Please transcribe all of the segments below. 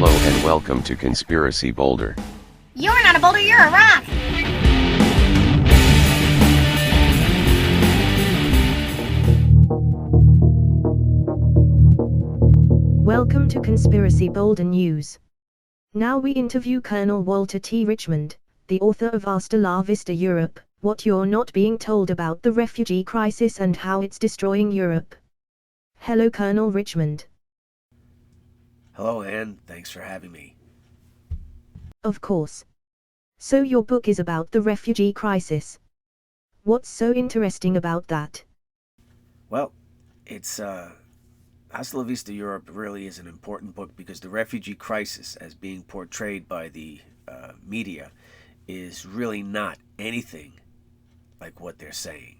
Hello and welcome to Conspiracy Boulder. You're not a boulder, you're a rock! Welcome to Conspiracy Boulder News. Now we interview Col WT Richmond, the author of Hasta la Vista Europe, What You're Not Being Told About the Refugee Crisis and How It's Destroying Europe. Hello Col Richmond. Hello Anne, thanks for having me. Of course. So your book is about the refugee crisis. What's so interesting about that? Well, it's Hasta la Vista Europe really is an important book because the refugee crisis, as being portrayed by the media, is really not anything like what they're saying.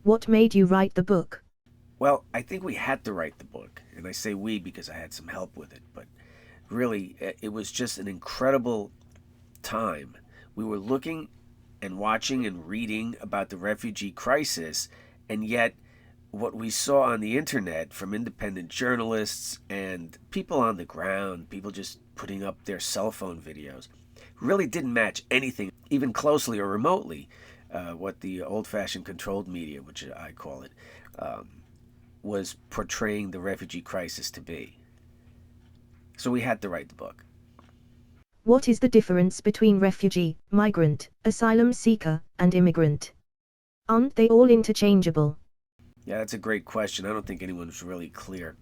What made you write the book? Well, I think we had to write the book, and I say we because I had some help with it, but really it was just an incredible time. We were looking and watching and reading about the refugee crisis, and yet what we saw on the internet from independent journalists and people on the ground, people just putting up their cell phone videos, really didn't match anything, even closely or remotely, what the old-fashioned controlled media, which I call it, was portraying the refugee crisis to be. So we had to write the book. What is the difference between refugee, migrant, asylum seeker, and immigrant? Aren't they all interchangeable? Yeah, that's a great question. I don't think anyone's really clear.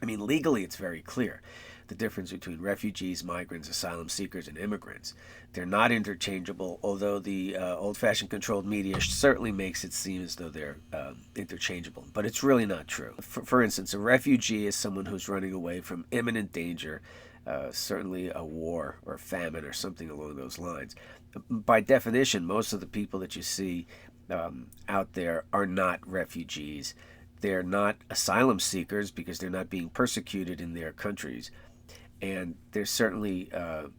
I mean, legally it's very clear. The difference between refugees, migrants, asylum seekers, and immigrants. They're not interchangeable, although the old-fashioned controlled media certainly makes it seem as though they're interchangeable. But it's really not true. For instance, a refugee is someone who's running away from imminent danger, certainly a war or famine or something along those lines. By definition, most of the people that you see out there are not refugees. They're not asylum seekers because they're not being persecuted in their countries. And they're certainly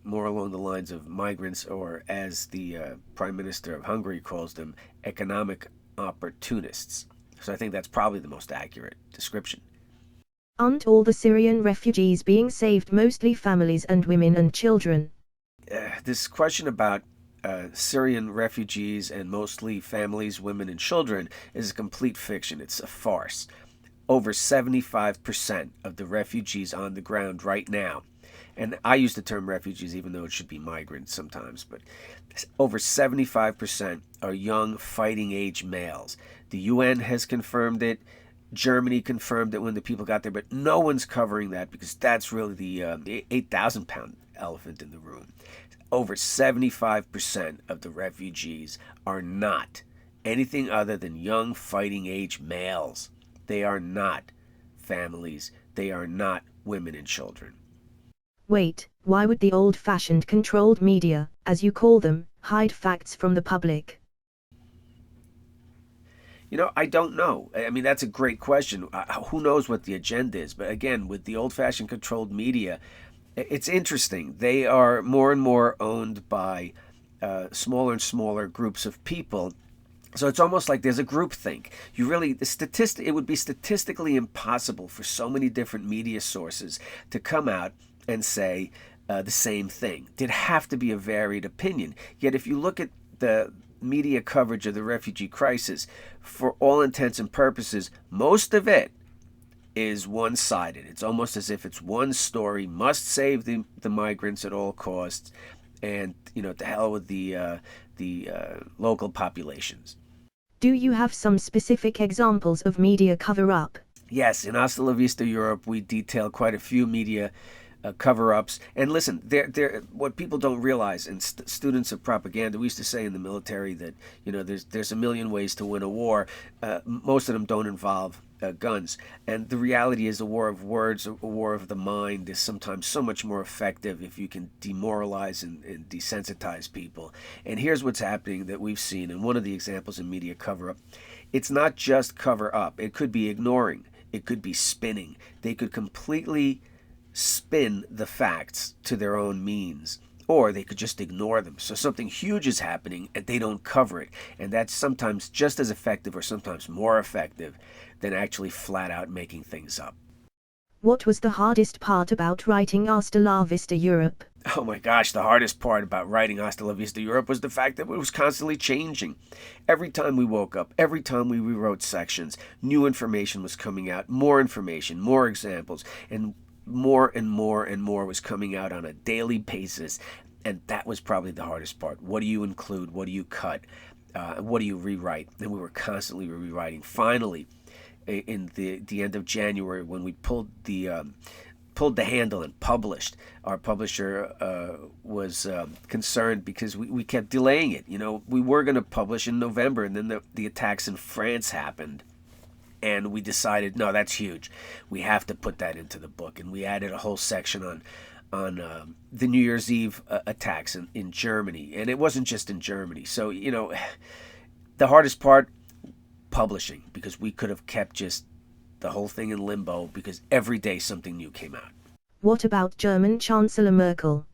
more along the lines of migrants, or as the Prime Minister of Hungary calls them, economic opportunists. So I think that's probably the most accurate description. Aren't all the Syrian refugees being saved mostly families and women and children? This question about Syrian refugees and mostly families, women, and children is a complete fiction. It's a farce. Over 75% of the refugees on the ground right now, and I use the term refugees even though it should be migrants sometimes, but over 75% are young fighting age males. The UN has confirmed it. Germany confirmed it when the people got there, but no one's covering that because that's really the 8,000-pound elephant in the room. Over 75% of the refugees are not anything other than young fighting age males. They are not families. They are not women and children. Wait, why would the old-fashioned controlled media, as you call them, hide facts from the public? You know, I don't know. I mean, that's a great question. Who knows what the agenda is? But again, with the old-fashioned controlled media, it's interesting. They are more and more owned by smaller and smaller groups of people. So it's almost like there's a groupthink. It would be statistically impossible for so many different media sources to come out and say the same thing. There'd have to be a varied opinion. Yet if you look at the media coverage of the refugee crisis, for all intents and purposes, most of it is one-sided. It's almost as if it's one story, must save the migrants at all costs, and to hell with the local populations. Do you have some specific examples of media cover-up? Yes, in Hasta la Vista Europe, we detail quite a few media cover-ups. And listen, what people don't realize, and students of propaganda, we used to say in the military that there's a million ways to win a war. Most of them don't involve guns. And the reality is a war of words, a war of the mind is sometimes so much more effective if you can demoralize and desensitize people. And here's what's happening that we've seen, and one of the examples in media cover-up, it's not just cover-up. It could be ignoring. It could be spinning. They could completely spin the facts to their own means, or they could just ignore them. So something huge is happening and they don't cover it. And that's sometimes just as effective or sometimes more effective than actually flat out making things up. What was the hardest part about writing Hasta la Vista Europe? Oh my gosh, the hardest part about writing Hasta la Vista Europe was the fact that it was constantly changing. Every time we woke up, every time we rewrote sections, new information was coming out, more information, more examples, and more and more and more was coming out on a daily basis. And that was probably the hardest part. What do you include? What do you cut? What do you rewrite? And we were constantly rewriting. Finally, in the end of January, when we pulled the handle and published, our publisher was concerned because we kept delaying it. We were going to publish in November, and then the attacks in France happened. And we decided, no, that's huge. We have to put that into the book. And we added a whole section on the New Year's Eve attacks in Germany. And it wasn't just in Germany. So, the hardest part, publishing, because we could have kept just the whole thing in limbo because every day something new came out. What about German Chancellor Merkel?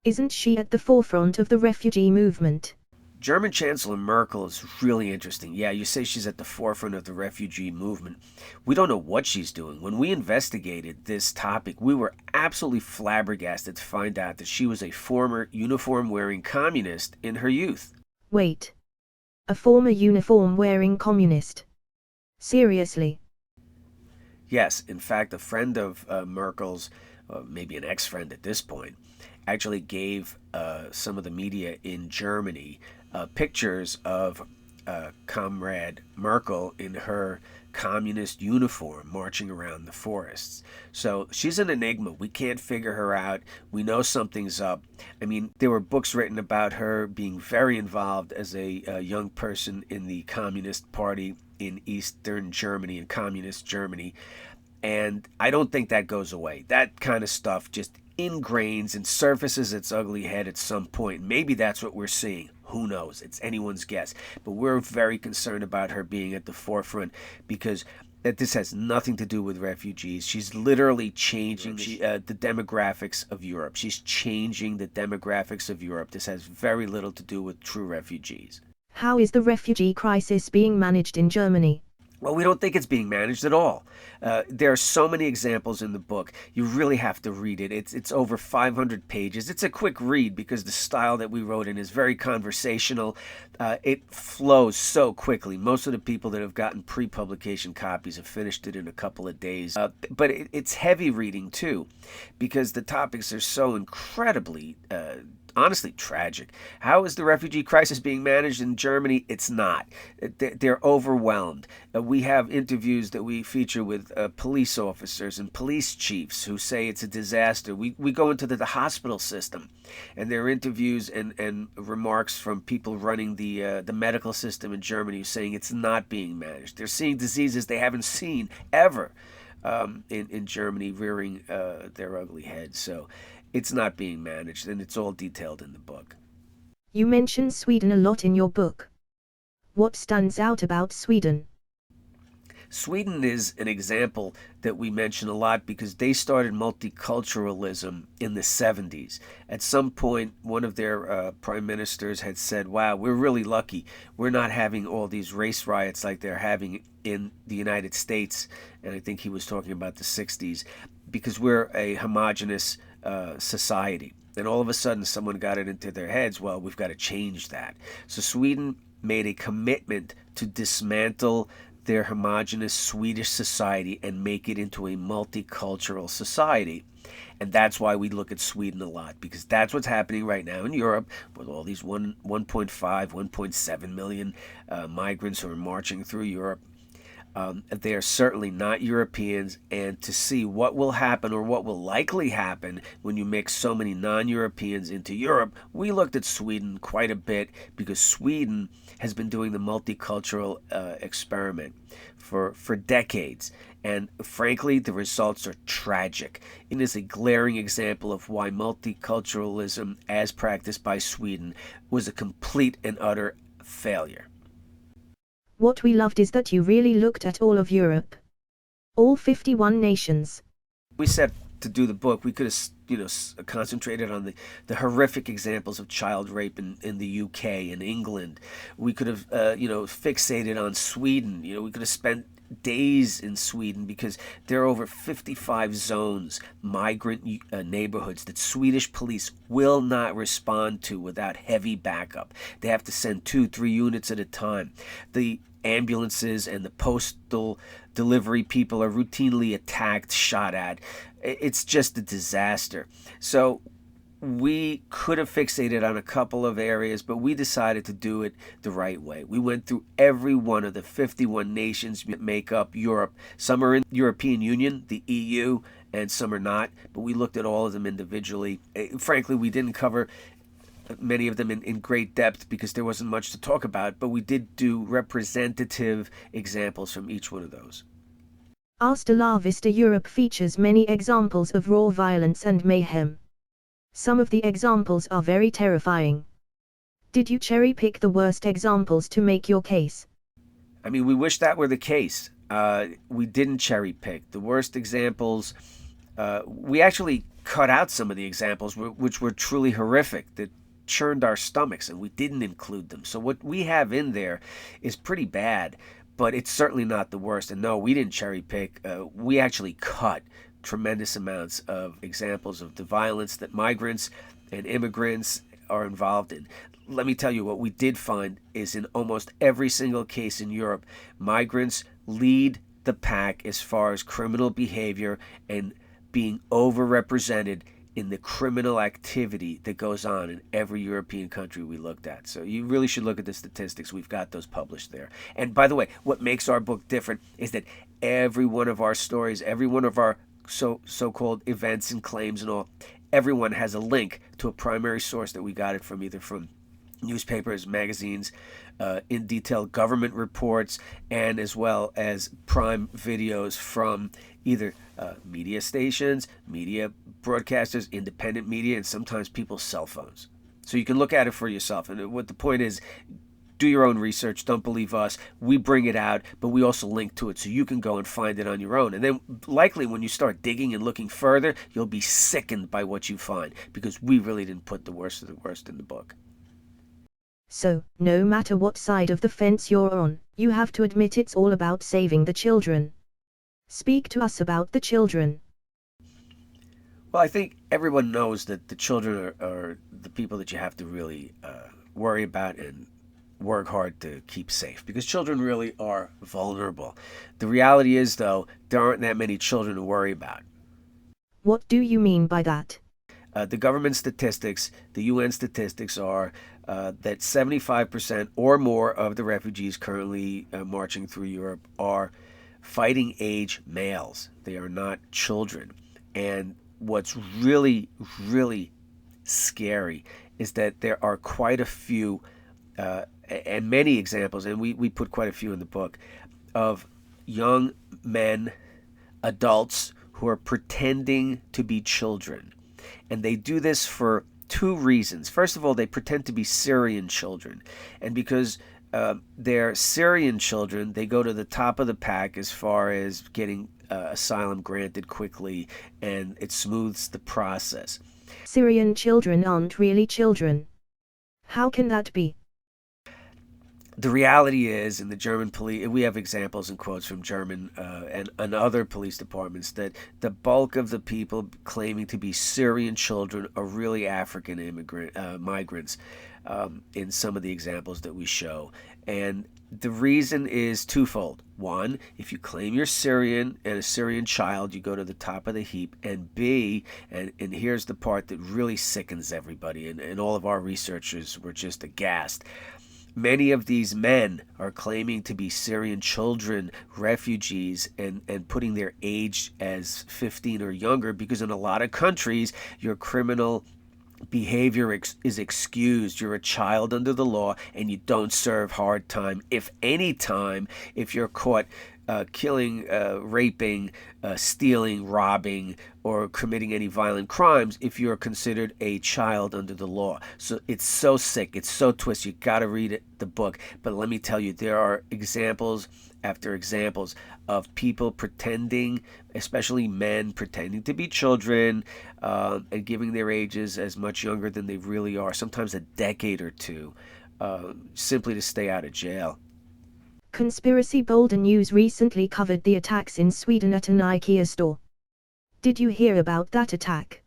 Isn't she at the forefront of the refugee movement? German Chancellor Merkel is really interesting. Yeah, you say she's at the forefront of the refugee movement. We don't know what she's doing. When we investigated this topic, we were absolutely flabbergasted to find out that she was a former uniform-wearing communist in her youth. Wait. A former uniform-wearing communist? Seriously? Yes, in fact, a friend of Merkel's, maybe an ex-friend at this point, actually gave some of the media in Germany pictures of Comrade Merkel in her communist uniform marching around the forests. So she's an enigma. We can't figure her out. We know something's up. I mean, there were books written about her being very involved as a young person in the Communist Party in Eastern Germany, in Communist Germany. And I don't think that goes away. That kind of stuff just ingrains and surfaces its ugly head at some point. Maybe that's what we're seeing. Who knows? It's anyone's guess. But we're very concerned about her being at the forefront because this has nothing to do with refugees. She's literally changing the demographics of Europe. She's changing the demographics of Europe. This has very little to do with true refugees. How is the refugee crisis being managed in Germany? Well, we don't think it's being managed at all. There are so many examples in the book. You really have to read it. It's over 500 pages. It's a quick read because the style that we wrote in is very conversational. It flows so quickly. Most of the people that have gotten pre-publication copies have finished it in a couple of days. But it's heavy reading too because the topics are so incredibly honestly tragic. How is the refugee crisis being managed in Germany? It's not. They're overwhelmed. We have interviews that we feature with police officers and police chiefs who say it's a disaster. We go into the hospital system, and there are interviews and remarks from people running the medical system in Germany saying it's not being managed. They're seeing diseases they haven't seen ever in Germany rearing their ugly heads. So it's not being managed, and it's all detailed in the book. You mention Sweden a lot in your book. What stands out about Sweden? Sweden is an example that we mention a lot because they started multiculturalism in the 70s. At some point, one of their prime ministers had said, wow, we're really lucky. We're not having all these race riots like they're having in the United States. And I think he was talking about the 60s because we're a homogenous society. And all of a sudden, someone got it into their heads, well, we've got to change that. So Sweden made a commitment to dismantle their homogenous Swedish society and make it into a multicultural society. And that's why we look at Sweden a lot, because that's what's happening right now in Europe with all these 1.5, 1.7 million migrants who are marching through Europe. They are certainly not Europeans, and to see what will happen or what will likely happen when you mix so many non-Europeans into Europe, we looked at Sweden quite a bit because Sweden has been doing the multicultural experiment for decades. And frankly, the results are tragic. It is a glaring example of why multiculturalism, as practiced by Sweden, was a complete and utter failure. What we loved is that you really looked at all of Europe. All 51 nations. We set to do the book, we could have, concentrated on the horrific examples of child rape in the UK and England. We could have, fixated on Sweden. We could have spent days in Sweden because there are over 55 zones, migrant neighborhoods that Swedish police will not respond to without heavy backup. They have to send 2-3 units at a time. The ambulances and the postal delivery people are routinely attacked, shot at. It's just a disaster. So we could have fixated on a couple of areas, but we decided to do it the right way. We went through every one of the 51 nations that make up Europe. Some are in the European Union, the EU, and some are not, but we looked at all of them individually. Frankly, we didn't cover many of them in great depth because there wasn't much to talk about, but we did do representative examples from each one of those. Hasta la Vista Europe features many examples of raw violence and mayhem. Some of the examples are very terrifying. Did you cherry-pick the worst examples to make your case? I mean, we wish that were the case. We didn't cherry-pick. The worst examples, we actually cut out some of the examples which were truly horrific, that churned our stomachs, and we didn't include them. So what we have in there is pretty bad, but it's certainly not the worst. And no, we didn't cherry-pick. We actually cut tremendous amounts of examples of the violence that migrants and immigrants are involved in. Let me tell you, what we did find is in almost every single case in Europe, migrants lead the pack as far as criminal behavior and being overrepresented in the criminal activity that goes on in every European country we looked at. So you really should look at the statistics. We've got those published there. And by the way, what makes our book different is that every one of our stories, every one of our so-called events and claims and all, everyone has a link to a primary source that we got it from, either from newspapers, magazines, in detail government reports, and as well as prime videos from either media stations, media broadcasters, independent media, and sometimes people's cell phones. So you can look at it for yourself. And what the point is, do your own research. Don't believe us. We bring it out, but we also link to it so you can go and find it on your own. And then likely when you start digging and looking further, you'll be sickened by what you find, because we really didn't put the worst of the worst in the book. So, no matter what side of the fence you're on, you have to admit it's all about saving the children. Speak to us about the children. Well, I think everyone knows that the children are the people that you have to really worry about and work hard to keep safe, because children really are vulnerable. The reality is, though, there aren't that many children to worry about. What do you mean by that? The government statistics, the UN statistics are that 75% or more of the refugees currently marching through Europe are fighting age males. They are not children. And what's really, really scary is that there are quite a few and many examples, and we put quite a few in the book, of young men, adults, who are pretending to be children. And they do this for two reasons. First of all, they pretend to be Syrian children. And because they're Syrian children, they go to the top of the pack as far as getting asylum granted quickly, and it smooths the process. Syrian children aren't really children. How can that be? The reality is, in the German police, we have examples and quotes from German and other police departments, that the bulk of the people claiming to be Syrian children are really African migrants in some of the examples that we show. And the reason is twofold. One, if you claim you're Syrian and a Syrian child, you go to the top of the heap. And B, and here's the part that really sickens everybody, and all of our researchers were just aghast. Many of these men are claiming to be Syrian children, refugees, and putting their age as 15 or younger, because in a lot of countries, your criminal behavior is excused. You're a child under the law, and you don't serve hard time, if any time, if you're caught killing, raping, stealing, robbing, or committing any violent crimes, if you're considered a child under the law. So it's so sick, it's so twisted. You got to read the book. But let me tell you, there are examples after examples of people pretending, especially men, pretending to be children, and giving their ages as much younger than they really are, sometimes a decade or two, simply to stay out of jail. Conspiracy Boulder News recently covered the attacks in Sweden at an IKEA store. Did you hear about that attack?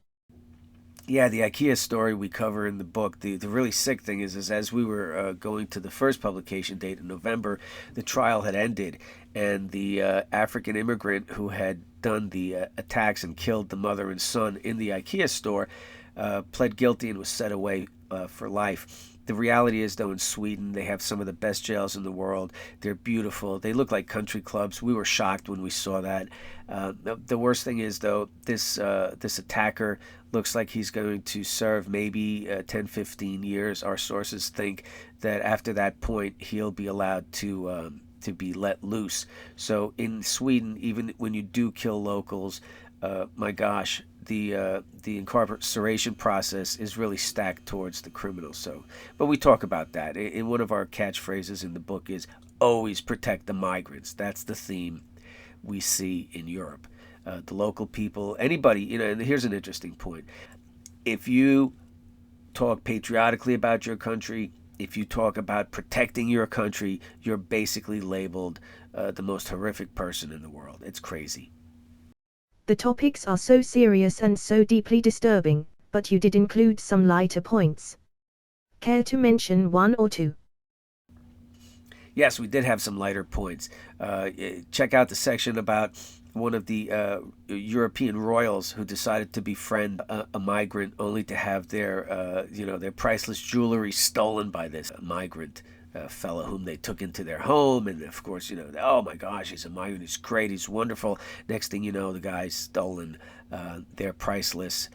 Yeah, the IKEA story we cover in the book. The really sick thing is as we were going to the first publication date in November, the trial had ended, and the African immigrant who had done the attacks and killed the mother and son in the IKEA store pled guilty and was set away for life. The reality is, though, in Sweden, they have some of the best jails in the world. They're beautiful. They look like country clubs. We were shocked when we saw that. The worst thing is, though, this attacker looks like he's going to serve maybe 10, 15 years. Our sources think that after that point, he'll be allowed to be let loose. So in Sweden, even when you do kill locals, my gosh, the incarceration process is really stacked towards the criminals. So, but we talk about that. In one of our catchphrases in the book is always protect the migrants. That's the theme we see in Europe. The local people, anybody, and here's an interesting point. If you talk patriotically about your country, if you talk about protecting your country, you're basically labeled the most horrific person in the world. It's crazy. The topics are so serious and so deeply disturbing, but you did include some lighter points. Care to mention one or two? Yes, we did have some lighter points. Check out the section about one of the European royals who decided to befriend a migrant only to have their priceless jewelry stolen by this migrant fellow whom they took into their home. And of course, oh my gosh, he's a migrant, he's great, he's wonderful. Next thing you know, the guy's stolen their priceless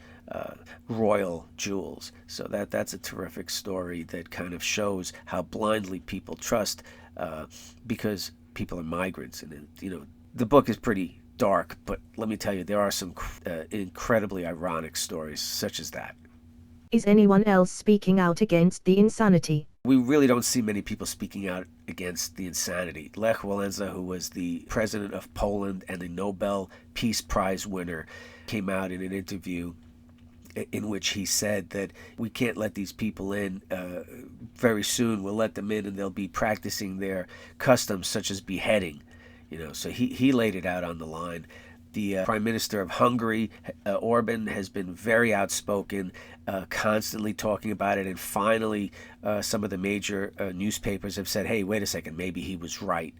royal jewels. So that's a terrific story that kind of shows how blindly people trust because people are migrants. And the book is pretty dark, but let me tell you, there are some incredibly ironic stories such as that. Is anyone else speaking out against the insanity? We really don't see many people speaking out against the insanity. Lech Walesa, who was the president of Poland and a Nobel Peace Prize winner, came out in an interview in which he said that we can't let these people in. Very soon we'll let them in and they'll be practicing their customs such as beheading. So he laid it out on the line. The Prime Minister of Hungary, Orban, has been very outspoken, constantly talking about it. And finally, some of the major newspapers have said, hey, wait a second, maybe he was right.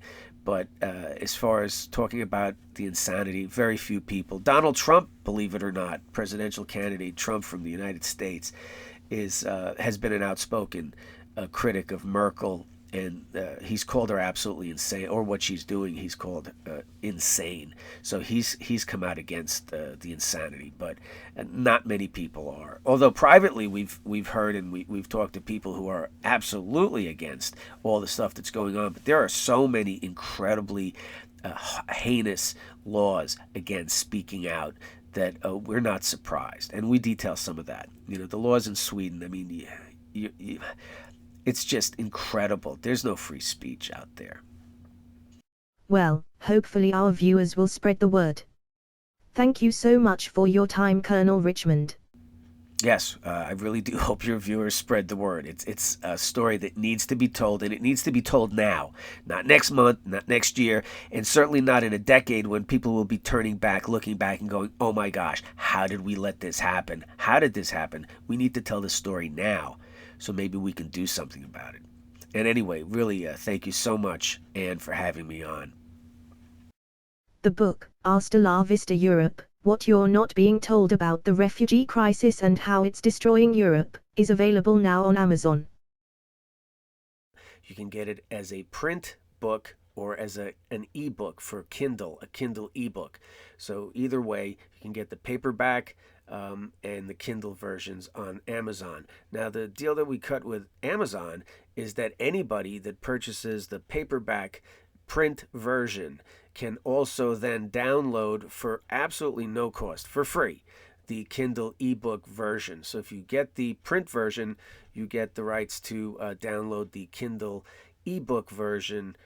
But as far as talking about the insanity, very few people. Donald Trump, believe it or not, presidential candidate Trump from the United States, has been an outspoken critic of Merkel. And he's called her absolutely insane, or what she's doing he's called insane. So he's come out against the insanity, but not many people are. Although privately we've heard and we've talked to people who are absolutely against all the stuff that's going on. But there are so many incredibly heinous laws against speaking out that we're not surprised, and we detail some of that. The laws in Sweden. I mean, it's just incredible. There's no free speech out there. Well, hopefully our viewers will spread the word. Thank you so much for your time, Colonel Richmond. Yes, I really do hope your viewers spread the word. It's a story that needs to be told, and it needs to be told now. Not next month, not next year, and certainly not in a decade when people will be turning back, looking back, and going, oh my gosh, how did we let this happen? How did this happen? We need to tell the story now. So maybe we can do something about it. And anyway, really, thank you so much, Anne, for having me on. The book, Hasta la Vista Europe, What You're Not Being Told About the Refugee Crisis and How It's Destroying Europe, is available now on Amazon. You can get it as a print book or as an ebook for Kindle, a Kindle ebook. So either way, you can get the paperback and the Kindle versions on Amazon. Now, the deal that we cut with Amazon is that anybody that purchases the paperback print version can also then download for absolutely no cost, for free, the Kindle ebook version. So if you get the print version, you get the rights to download the Kindle ebook version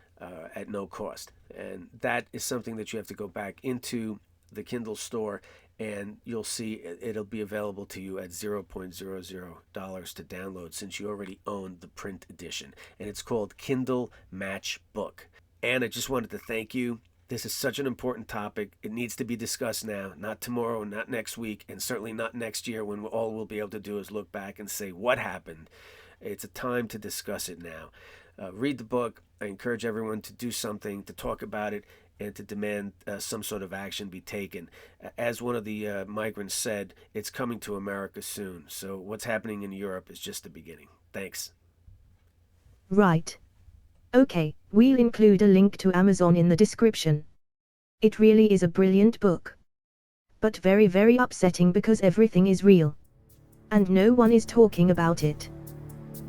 at no cost. And that is something that you have to go back into the Kindle store, and you'll see it'll be available to you at $0.00 to download since you already own the print edition. And it's called Kindle Match Book. And I just wanted to thank you. This is such an important topic. It needs to be discussed now, not tomorrow, not next week, and certainly not next year when all we'll be able to do is look back and say what happened. It's a time to discuss it now. Read the book. I encourage everyone to do something, to talk about it, and to demand some sort of action be taken. As one of the migrants said, it's coming to America soon. So what's happening in Europe is just the beginning. Thanks. Right. Okay, we'll include a link to Amazon in the description. It really is a brilliant book. But very, very upsetting because everything is real. And no one is talking about it.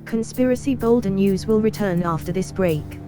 Conspiracy Boulder News will return after this break.